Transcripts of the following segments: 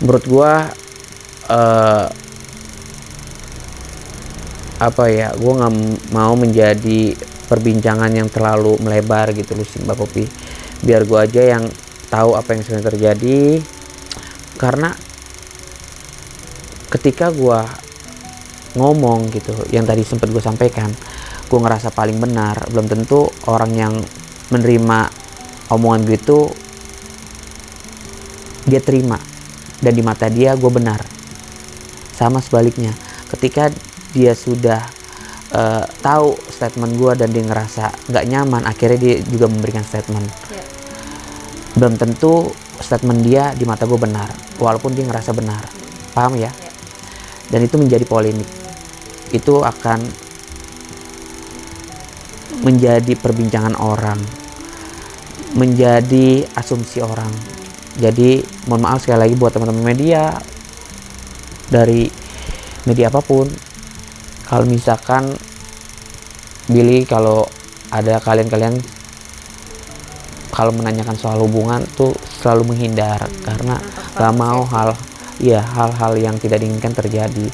menurut gua apa ya, gue nggak mau menjadi perbincangan yang terlalu melebar gitu loh Mbak Popi. Biar gue aja yang tahu apa yang sebenarnya terjadi. Karena ketika gue ngomong gitu, yang tadi sempat gue sampaikan, gue ngerasa paling benar, belum tentu orang yang menerima omongan gue itu dia terima dan di mata dia gue benar. Sama sebaliknya, ketika dia sudah tahu statement gue dan dia ngerasa nggak nyaman, akhirnya dia juga memberikan statement. Belum tentu statement dia di mata gue benar, walaupun dia ngerasa benar. Paham ya? Dan itu menjadi polemik. Itu akan menjadi perbincangan orang, menjadi asumsi orang. Jadi mohon maaf sekali lagi buat teman-teman media, dari media apapun, kalau misalkan Billy, kalau ada kalian kalau menanyakan soal hubungan tuh selalu menghindar, karena gak mau hal-hal yang tidak diinginkan terjadi.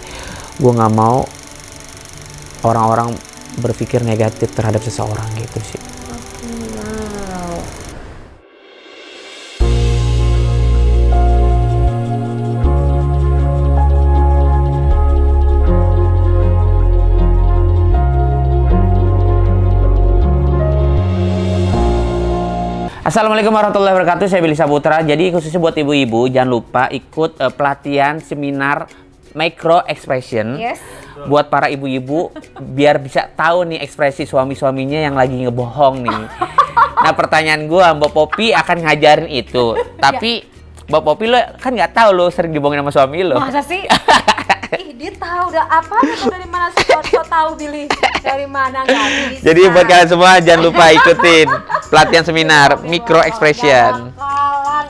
Gue gak mau orang-orang berpikir negatif terhadap seseorang gitu sih. Assalamualaikum warahmatullahi wabarakatuh, saya Billy Saputra. Jadi khususnya buat ibu-ibu, jangan lupa ikut pelatihan seminar micro expression. Buat para ibu-ibu, biar bisa tahu nih ekspresi suami-suaminya yang lagi ngebohong nih. Nah pertanyaan gua, Mbak Popi akan ngajarin itu. Tapi Mbak Popi lo kan nggak tahu lo sering dibohongin sama suami lo. Masa sih? Ih, dia tahu udah apa tuh, dari mana sih so tahu Billy? Dari mana nggak bisa? Jadi buat kalian semua jangan lupa ikutin pelatihan seminar micro expression.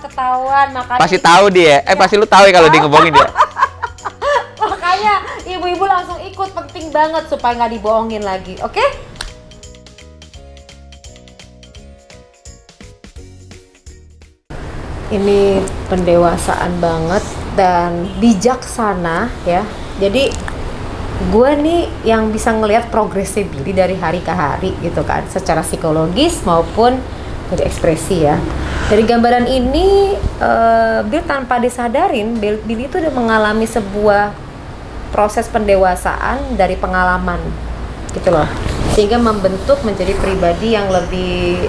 Ketahuan makanya. Pasti tahu dia. Pasti lu tahu ya kalau dia ngebohongin dia. Makanya ibu-ibu langsung ikut, penting banget supaya nggak dibohongin lagi, oke? Ini pendewasaan banget dan bijaksana ya. Jadi gue nih yang bisa ngelihat progresnya Billy dari hari ke hari gitu kan, secara psikologis maupun dari ekspresi ya. Dari gambaran ini Billy tanpa disadarin, Billy itu udah mengalami sebuah proses pendewasaan dari pengalaman gitu loh, sehingga membentuk menjadi pribadi yang lebih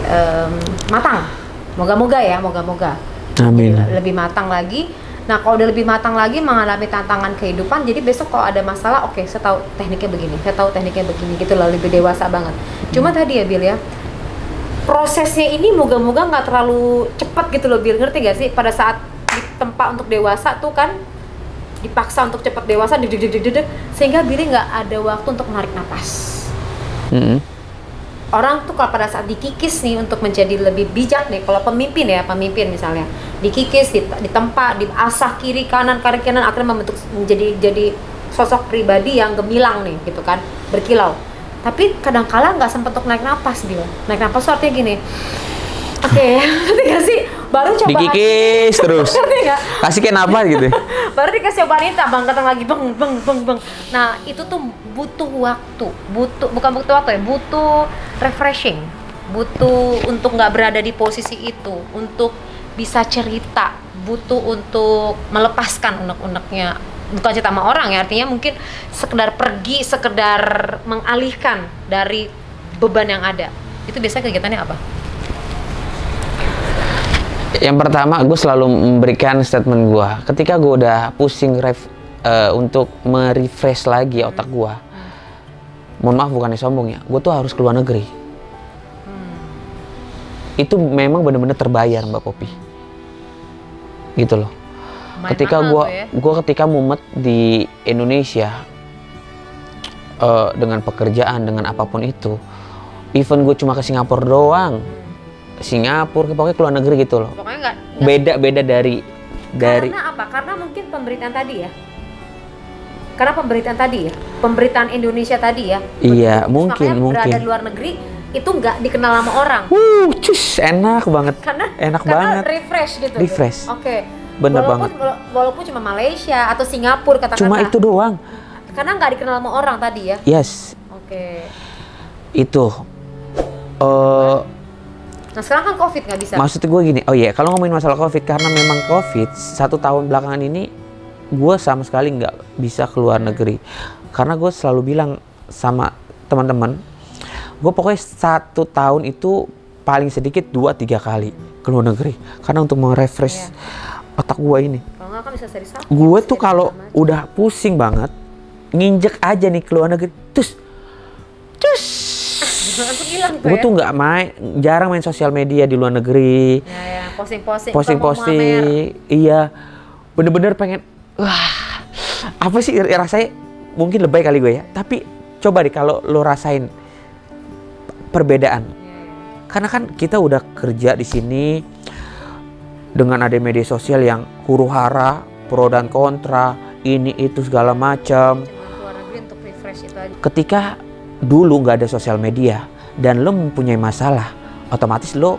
matang. Moga-moga ya, moga-moga. Amin. Lebih matang lagi. Nah kalau udah lebih matang lagi mengalami tantangan kehidupan, jadi besok kalau ada masalah, oke, saya tahu tekniknya begini, saya tahu tekniknya begini gitu loh, lebih dewasa banget. Cuma tadi ya Bill ya, prosesnya ini moga-moga nggak terlalu cepat gitu loh Bill, ngerti gak sih? Pada saat ditempa untuk dewasa tuh kan dipaksa untuk cepat dewasa, sehingga Billy nggak ada waktu untuk menarik napas. Orang tuh kalau pada saat dikikis nih untuk menjadi lebih bijak nih, kalau pemimpin misalnya dikikis, ditempa, diasah kiri kanan akhirnya membentuk jadi sosok pribadi yang gemilang nih gitu kan, berkilau. Tapi kadang-kala nggak sempat untuk naik napas dia. Naik napas tuh artinya gini, oke, ngerti gak sih? Baru coba dikikis terus, kasih kayak napas gitu. Baru dikasih wanita, datang lagi, beng. Nah itu tuh butuh waktu, bukan butuh waktu ya, butuh refreshing, butuh untuk nggak berada di posisi itu, untuk bisa cerita, butuh untuk melepaskan unek-uneknya, bukan cerita sama orang ya, artinya mungkin sekedar pergi, sekedar mengalihkan dari beban yang ada. Itu biasanya kegiatannya apa? Yang pertama, gue selalu memberikan statement gue ketika gue udah pusing untuk merefresh lagi otak gue. Mohon maaf bukannya sombong ya, gue tuh harus keluar negeri. Itu memang benar-benar terbayar Mbak Popi, gitu loh. Ketika ketika mumet di Indonesia dengan pekerjaan, dengan apapun itu, even gue cuma ke Singapura doang. Pokoknya keluar negeri gitu loh. Pokoknya beda dari karena apa? Karena mungkin pemberitaan tadi ya. Pemberitaan Indonesia tadi ya. Iya, mungkin. Berada di luar negeri itu nggak dikenal sama orang. Enak banget. Karena banget. Refresh gitu. Refresh. Oke. bener banget. Walaupun cuma Malaysia atau Singapura katakanlah. Cuma itu doang. Karena nggak dikenal sama orang tadi ya. Yes. Oke. Itu. Nah sekarang kan COVID nggak bisa. Maksud gue gini, oh iya, kalau ngomongin masalah COVID, karena memang COVID 1 tahun belakangan ini gue sama sekali nggak bisa keluar negeri. Karena gue selalu bilang sama teman-teman, gue pokoknya 1 tahun itu paling sedikit 2-3 kali keluar negeri. Karena untuk merefresh otak gue ini. Kalau nggak kan bisa seri sakit. Gue tuh kalau udah pusing banget, nginjek aja nih keluar negeri, terus gue tuh nggak jarang main sosial media di luar negeri. Ya, posting-posting. Iya, bener-bener pengen, wah, apa sih rasanya? Mungkin lebay kali gue ya. Tapi coba deh kalau lo rasain perbedaan. Karena kan kita udah kerja di sini dengan ada media sosial yang huru-hara, pro dan kontra, ini itu segala macam. Ketika dulu nggak ada sosial media dan lo mempunyai masalah, otomatis lo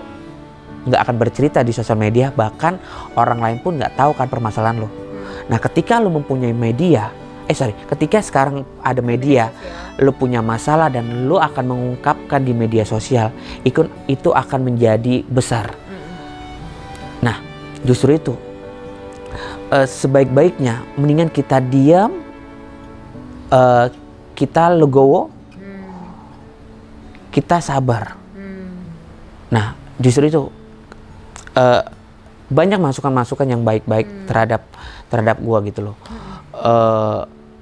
nggak akan bercerita di sosial media, bahkan orang lain pun nggak tahu kan permasalahan lo. Nah ketika lo mempunyai media, ketika sekarang ada media, lo punya masalah dan lo akan mengungkapkan di media sosial, itu akan menjadi besar. Nah justru itu sebaik-baiknya mendingan kita diam, kita legowo, kita sabar. Nah justru itu banyak masukan-masukan yang baik-baik terhadap gua gitu loh.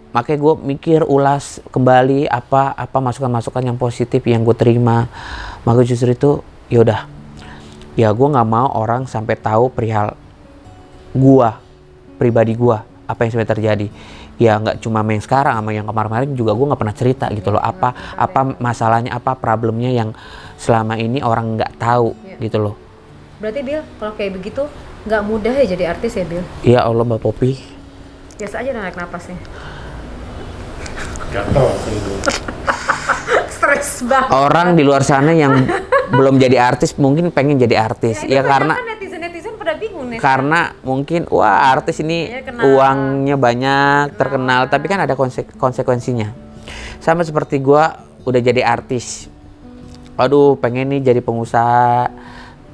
Makanya gue mikir ulas kembali apa masukan-masukan yang positif yang gue terima. Maka justru itu yaudah, ya gue nggak mau orang sampai tahu perihal gua, pribadi gua, apa yang sebenarnya terjadi. Ya nggak cuma main sekarang, sama yang kemarin-kemarin juga gue nggak pernah cerita gitu loh. Apa masalahnya, apa problemnya yang selama ini orang nggak tahu gitu loh. Berarti Bill, kalau kayak begitu nggak mudah ya jadi artis ya Bill? Ya Allah Mbak Popi. Biasa aja narik napasnya. Gatel. Stres banget. Orang di luar sana yang belum jadi artis mungkin pengen jadi artis. Ya karena netizen pada bingung nih. Karena mungkin wah artis ini uangnya banyak, terkenal, tapi kan ada konsekuensinya. Sama seperti gua udah jadi artis. Aduh, pengen nih jadi pengusaha.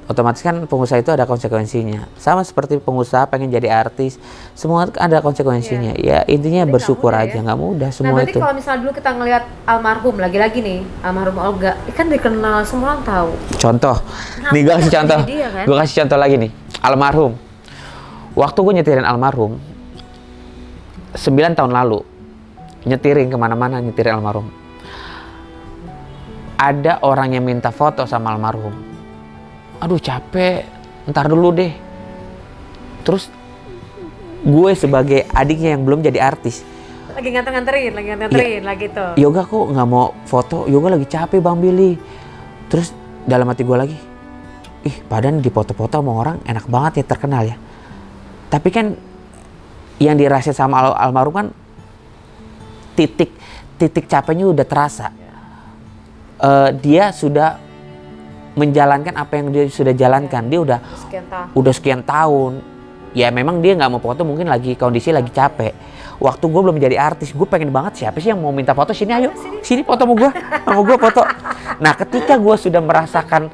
Otomatis kan pengusaha itu ada konsekuensinya. Sama seperti pengusaha pengen jadi artis, semua ada konsekuensinya. Ya intinya bersyukur aja, nggak mudah semua itu. Nah berarti kalau misalnya dulu kita ngelihat almarhum, lagi-lagi nih, almarhum Olga, kan dikenal semua orang tahu. Contoh, nih gue kasih contoh, kan? gue kasih contoh lagi nih, almarhum. Waktu gue nyetirin almarhum, 9 tahun lalu, nyetirin kemana-mana, nyetirin almarhum. Ada orang yang minta foto sama almarhum. Aduh capek, ntar dulu deh. Terus gue sebagai adiknya yang belum jadi artis, lagi nganterin lagi tuh. Yoga kok nggak mau foto? Yoga lagi capek Bang Billy. Terus dalam hati gue lagi, padahal dipoto-foto sama orang enak banget ya, terkenal ya. Tapi kan yang dirasain sama almarhum kan titik capeknya udah terasa. Dia sudah menjalankan apa yang dia sudah jalankan. Dia udah sekian tahun. Ya memang dia nggak mau foto, mungkin lagi kondisi lagi capek. Waktu gue belum jadi artis, gue pengen banget siapa sih yang mau minta foto, sini ayo, sini foto sama gue foto. Nah ketika gue sudah merasakan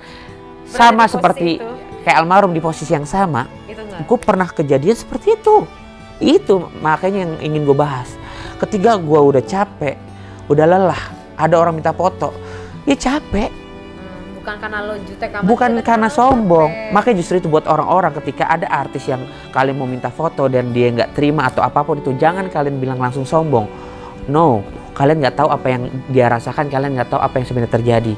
sama seperti kayak almarhum di posisi yang sama, gue pernah kejadian seperti itu. Itu makanya yang ingin gue bahas. Ketika gue udah capek, udah lelah, ada orang minta foto, ya capek. Bukan karena lo jutek, bukan karena sombong. Makanya justru itu buat orang-orang, ketika ada artis yang kalian mau minta foto dan dia nggak terima atau apapun itu, jangan kalian bilang langsung sombong. No, kalian nggak tahu apa yang dia rasakan, kalian nggak tahu apa yang sebenarnya terjadi.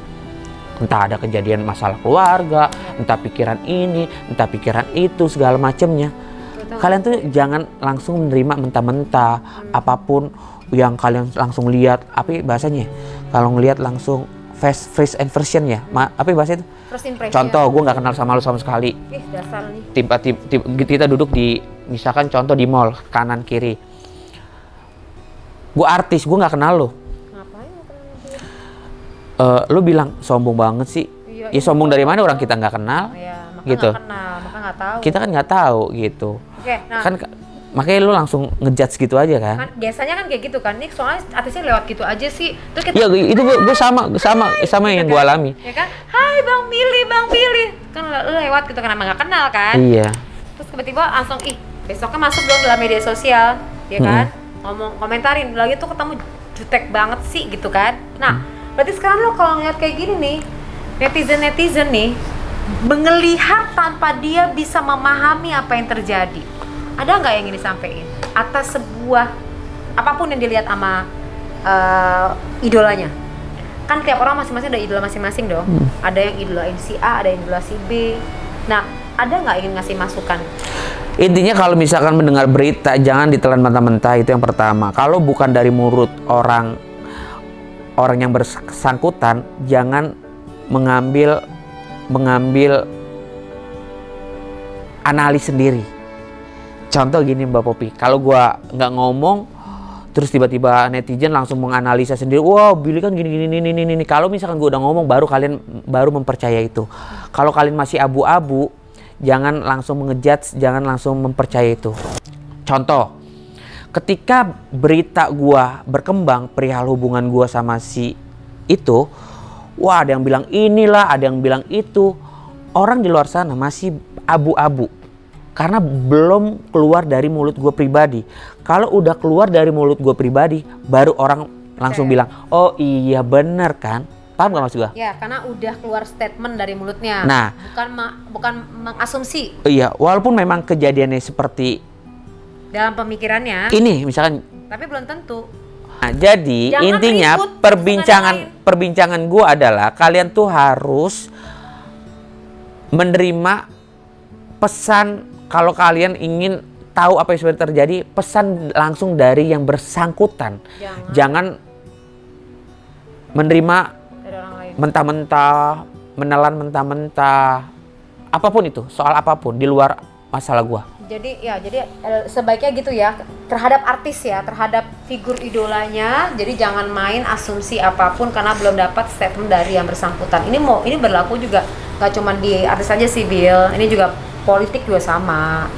Entah ada kejadian masalah keluarga, entah pikiran ini, entah pikiran itu, segala macamnya. Kalian tuh jangan langsung menerima mentah-mentah apapun yang kalian langsung lihat. Apa bahasanya? Kalau ngelihat langsung first impression ya, apa bahasa itu? Contoh, gue nggak kenal sama lo sama sekali. Dasar nih. Tiba-tiba kita duduk di, misalkan contoh di mall, kanan kiri. Gue artis, gue nggak kenal lo. Ngapain? Lo bilang sombong banget sih. Ya sombong dari mana, orang kita nggak kenal. Maka gitu. Maka nggak tahu. Kita kan nggak tahu gitu. Oke, nah. Kan makanya lu langsung ngejudge gitu aja kan? Biasanya kan kayak gitu kan, nih soalnya artisnya lewat gitu aja sih. Terus kita, Iya, itu gue sama yang gue alami. Ya kan, hai Bang Billy, kan lu lewat gitu kan, emang nggak kenal kan? Iya. Terus tiba-tiba langsung, besoknya masuk dong dalam media sosial, ya kan? Ngomong, komentarin, lagi tuh ketemu jutek banget sih gitu kan? Nah, berarti sekarang lo kalau ngeliat kayak gini nih, netizen nih, melihat tanpa dia bisa memahami apa yang terjadi. Ada nggak yang ini disampaikan atas sebuah apapun yang dilihat sama idolanya? Kan tiap orang masing-masing ada idola masing-masing dong. Ada yang idolain si A, ada yang idola si B. Nah, ada nggak ingin ngasih masukan? Intinya kalau misalkan mendengar berita jangan ditelan mentah-mentah, itu yang pertama. Kalau bukan dari mulut orang yang bersangkutan, jangan mengambil analis sendiri. Contoh gini Mbak Popi, kalau gua nggak ngomong terus tiba-tiba netizen langsung menganalisa sendiri, wow Billy kan gini. Kalau misalkan gua udah ngomong, kalian baru mempercaya itu. Kalau kalian masih abu-abu, jangan langsung mengejudge, jangan langsung mempercaya itu. Contoh, ketika berita gua berkembang perihal hubungan gua sama si itu, wah ada yang bilang inilah, ada yang bilang itu. Orang di luar sana masih abu-abu karena belum keluar dari mulut gue pribadi. Kalau udah keluar dari mulut gue pribadi, baru orang langsung bilang, oh iya bener kan? Paham gak maksud gue? Ya, karena udah keluar statement dari mulutnya. Nah, bukan mengasumsi. Iya, walaupun memang kejadiannya seperti dalam pemikirannya. Ini misalkan. Tapi belum tentu. Nah, jadi jangan intinya perbincangan gue adalah kalian tuh harus menerima pesan. Kalau kalian ingin tahu apa yang sebenarnya terjadi, pesan langsung dari yang bersangkutan. Jangan menerima mentah-mentah, menelan mentah-mentah, apapun itu, soal apapun di luar masalah gua. Jadi sebaiknya gitu ya, terhadap artis ya, terhadap figur idolanya. Jadi jangan main asumsi apapun karena belum dapat statement dari yang bersangkutan. Ini berlaku juga nggak cuma di artis aja sih, Bill. Ini juga politik juga sama.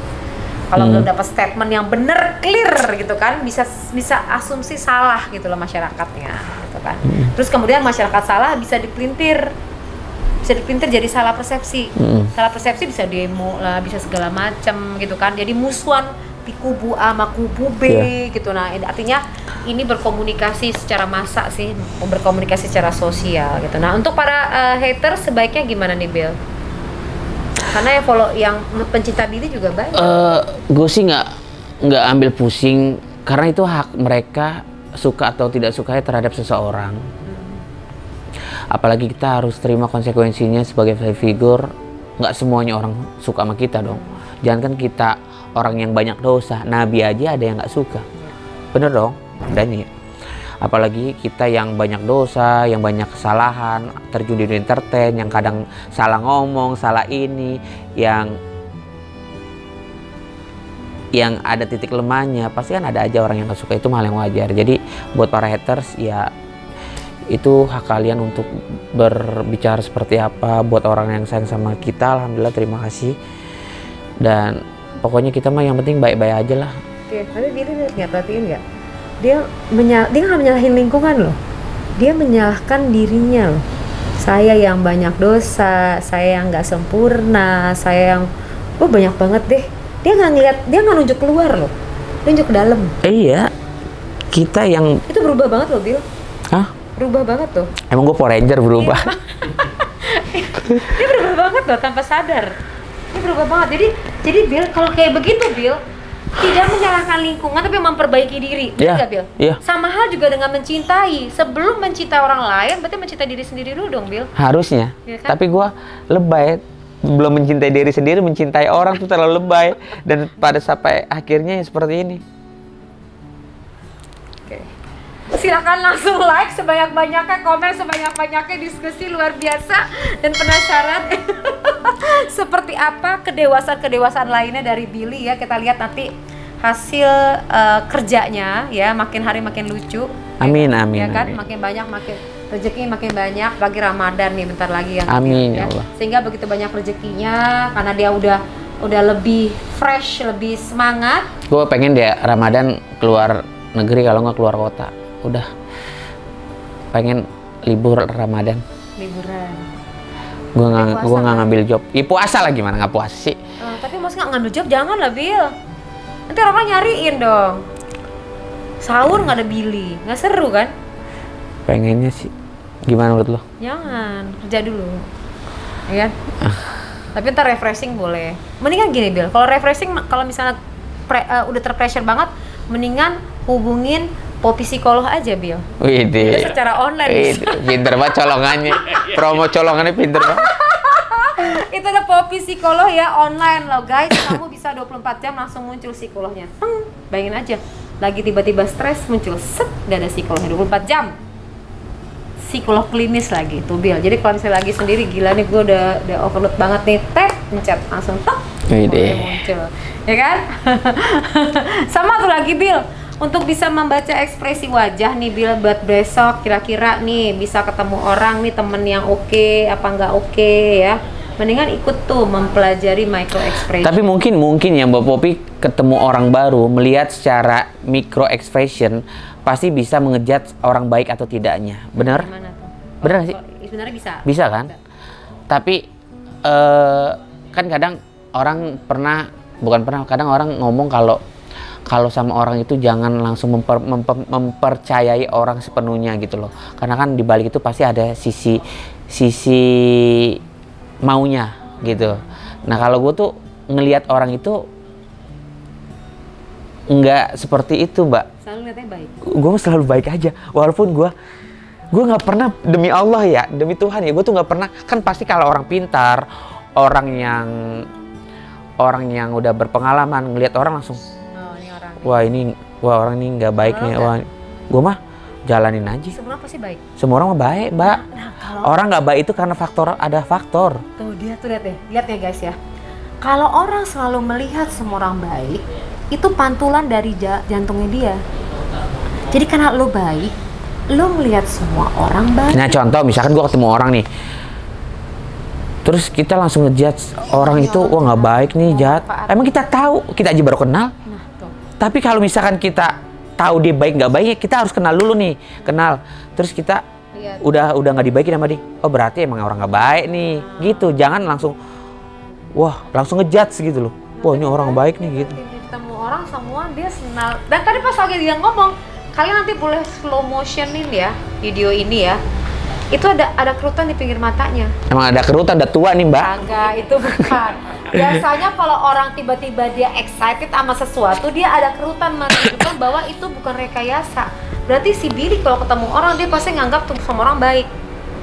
Kalau belum dapat statement yang bener clear gitu kan, bisa asumsi salah gitu loh masyarakatnya, gitu kan. Terus kemudian masyarakat salah bisa dipelintir jadi salah persepsi. Salah persepsi bisa demo lah, bisa segala macam gitu kan. Jadi musuhan di kubu A sama kubu B gitu. Nah, artinya ini berkomunikasi secara massa sih, berkomunikasi secara sosial gitu. Nah, untuk para hater sebaiknya gimana nih, Bill? Karena yang pencinta Billy juga banyak. Gue sih nggak ambil pusing karena itu hak mereka suka atau tidak sukanya terhadap seseorang. Apalagi kita harus terima konsekuensinya sebagai figur. Nggak semuanya orang suka sama kita dong. Jangan kan kita orang yang banyak dosa, Nabi aja ada yang nggak suka. Bener dong, adanya. Apalagi kita yang banyak dosa, yang banyak kesalahan, terjun di dunia entertain, yang kadang salah ngomong, salah ini, yang ada titik lemahnya, pasti kan ada aja orang yang gak suka, itu hal yang wajar. Jadi buat para haters ya itu hak kalian untuk berbicara seperti apa. Buat orang yang sayang sama kita, alhamdulillah terima kasih. Dan pokoknya kita mah yang penting baik-baik aja lah. Oke, tapi Billy nggak perhatiin nggak? Dia nggak menyalahin lingkungan loh, dia menyalahkan dirinya loh. Saya yang banyak dosa, saya yang nggak sempurna, saya yang banyak banget deh. Dia nggak nunjuk keluar loh, nunjuk ke dalam. Iya, kita yang itu berubah banget loh, Bill. Hah? Berubah banget tuh. Emang gue Power Ranger berubah? Dia berubah banget loh tanpa sadar. Dia berubah banget. Jadi Bill, kalau kayak begitu Bill, tidak menyalahkan lingkungan tapi memperbaiki diri. Betul nggak, Bill? Iya. Sama hal juga dengan mencintai. Sebelum mencintai orang lain, berarti mencintai diri sendiri dulu dong, Bill. Harusnya. Ya kan? Tapi gue lebay. Belum mencintai diri sendiri, mencintai orang tuh terlalu lebay. Dan pada sampai akhirnya seperti ini. Oke. Silakan langsung like sebanyak-banyaknya, komen sebanyak-banyaknya, diskusi luar biasa. Dan penasaran seperti apa kedewasaan lainnya dari Billy ya. Kita lihat nanti hasil kerjanya ya, makin hari makin lucu. Amin, amin. Ya kan, amin. makin banyak, rezeki makin banyak. Lagi Ramadan nih bentar lagi yang amin ya. Ya Allah. Sehingga begitu banyak rezekinya karena dia udah udah lebih fresh, lebih semangat. Gue pengen dia Ramadan keluar negeri, kalau nggak keluar kota. Udah pengen libur Ramadan. Liburan. Gue nggak ngambil job. Puasa lah, gimana nggak puasa sih? Tapi mas nggak ngambil job jangan lah Bil. Nanti orang nyariin dong. Sahur nggak ada Billy, nggak seru kan? Pengennya sih. Gimana menurut lo? Jangan, kerja dulu. Ya kan? Tapi ntar refreshing boleh. Mendingan gini Bil, kalau refreshing kalau misalnya udah terpressure banget, mendingan hubungin Popi psikolog aja Bil. Widih. Itu secara online. Pinter banget colongannya. Promo colongannya pinter banget. Itu ada Popi psikolog ya, online loh guys. Kamu bisa 24 jam langsung muncul psikolognya. Bayangin aja, lagi tiba-tiba stres muncul, set, gak ada psikolognya 24 jam. Psikolog klinis lagi tuh Bil. Jadi kalau misalnya lagi sendiri, gila nih gue udah overload banget nih, tap, pencet langsung tok, muncul, ya kan? Sama tuh lagi Bil, untuk bisa membaca ekspresi wajah nih Bil, buat besok kira-kira nih bisa ketemu orang nih, temen yang oke apa nggak oke ya. Mendingan ikut tuh mempelajari micro expression. Tapi mungkin ya Mbak Popi ketemu orang baru, melihat secara micro expression, pasti bisa mengejudge orang baik atau tidaknya. Benar? Gimana tuh? Benar nggak sih? Sebenarnya bisa. Bisa kan? Bisa. Tapi kan kadang orang kadang orang ngomong kalau sama orang itu jangan langsung mempercayai orang sepenuhnya gitu loh. Karena kan di balik itu pasti ada sisi maunya gitu. Nah kalau gue tuh ngelihat orang itu nggak seperti itu Mbak. Selalu lihatnya baik. Gue selalu baik aja, walaupun gue nggak pernah, demi Allah ya, demi Tuhan ya, gue tuh nggak pernah. Kan pasti kalau orang pintar, orang yang udah berpengalaman ngelihat orang langsung, wah orang ini nggak baik nih. Wah, gue mah jalanin aja. Semua orang pasti baik. Semua orang mah baik Mbak. Orang nggak baik itu karena ada faktor. Tuh dia tuh lihat ya guys ya. Kalau orang selalu melihat semua orang baik, itu pantulan dari jantungnya dia. Jadi karena lo baik, lo melihat semua orang baik. Nah contoh misalkan gue ketemu orang nih, terus kita langsung ngejudge orang itu, wah nggak baik nih, jahat. Emang kita tahu, kita aja baru kenal. Nah, tuh. Tapi kalau misalkan kita tahu dia baik nggak baik, kita harus kenal dulu nih, terus kita lihat. udah nggak dibaikin sama dia, oh berarti emang orang nggak baik nih, gitu. Jangan langsung ngejudge gitu loh, wah ini orang baik nih gitu. Ketemu orang semua dia senang. Dan tadi pas lagi dia ngomong, kalian nanti boleh slow motionin ya video ini ya. Itu ada kerutan di pinggir matanya. Emang ada kerutan, udah tua nih Mbak? Enggak, itu bukan. Biasanya kalau orang tiba-tiba dia excited sama sesuatu, dia ada kerutan menunjukkan bahwa itu bukan rekayasa. Berarti si Billy kalau ketemu orang dia pasti nganggap tuh sama orang baik.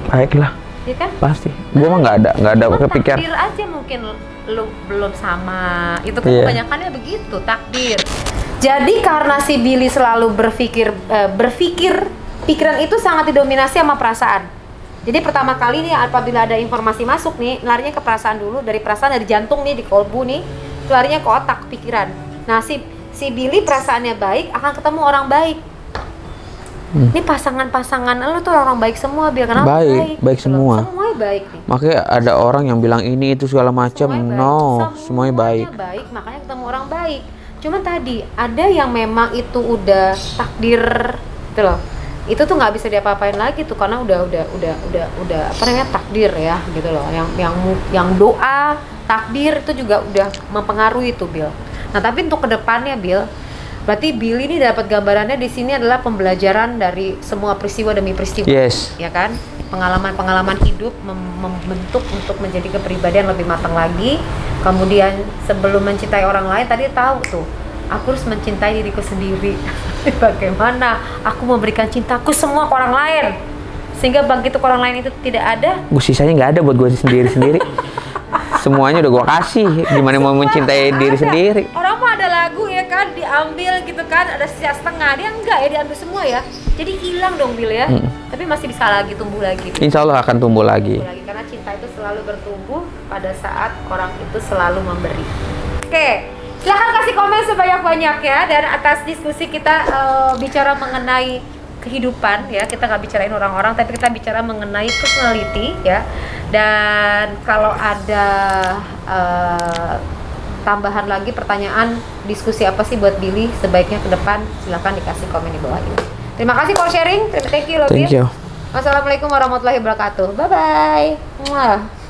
Baik lah. Iya kan? Pasti. Gua mah nggak ada kepikir. Takdir aja mungkin lu belum sama. Itu kan kebanyakannya begitu, takdir. Jadi karena si Billy selalu berpikir pikiran itu sangat didominasi sama perasaan. Jadi pertama kali nih apabila ada informasi masuk nih, larinya ke perasaan dulu, dari jantung nih, di kolbu nih, larinya ke otak, pikiran. Nah si Billy perasaannya baik, akan ketemu orang baik. Ini pasangan-pasangan lu tuh orang baik semua, Bil. Kenapa baik semua. Semuanya baik nih. Makanya ada orang yang bilang ini itu segala macam. Semuanya baik. Makanya ketemu orang baik. Cuman tadi ada yang memang itu udah takdir gitu loh. Itu tuh nggak bisa diapa-apain lagi tuh, karena udah apa namanya, takdir ya gitu loh. Yang doa takdir itu juga udah mempengaruhi tuh, Bil. Nah tapi untuk kedepannya, Bil, berarti Billy ini dapat gambarannya di sini adalah pembelajaran dari semua peristiwa demi peristiwa, ya kan? Pengalaman hidup membentuk untuk menjadi kepribadian lebih matang lagi. Kemudian sebelum mencintai orang lain, tadi tahu tuh, aku harus mencintai diriku sendiri. Bagaimana aku memberikan cintaku semua ke orang lain, sehingga begitu orang lain itu tidak ada, sisanya nggak ada buat gue sendiri. Semuanya udah gue kasih. Gimana mau mencintai diri sendiri? Orang mah ada lagu ya kan, diambil gitu kan, ada sisa setengah, dia enggak ya, diambil semua ya. Jadi hilang dong, Bil ya. Tapi masih bisa lagi tumbuh lagi. Insya Allah akan tumbuh lagi. Karena cinta itu selalu bertumbuh pada saat orang itu selalu memberi. Oke, silahkan kasih komen sebanyak-banyaknya. Dan atas diskusi kita bicara mengenai kehidupan ya, kita nggak bicarain orang-orang, tapi kita bicara mengenai personality ya. Dan kalau ada tambahan lagi pertanyaan, diskusi apa sih buat Billy sebaiknya ke depan, silahkan dikasih komen di bawah ini. Terima kasih for sharing. Thank you loh, Bill. Thank you. Wassalamualaikum warahmatullahi wabarakatuh. Bye bye.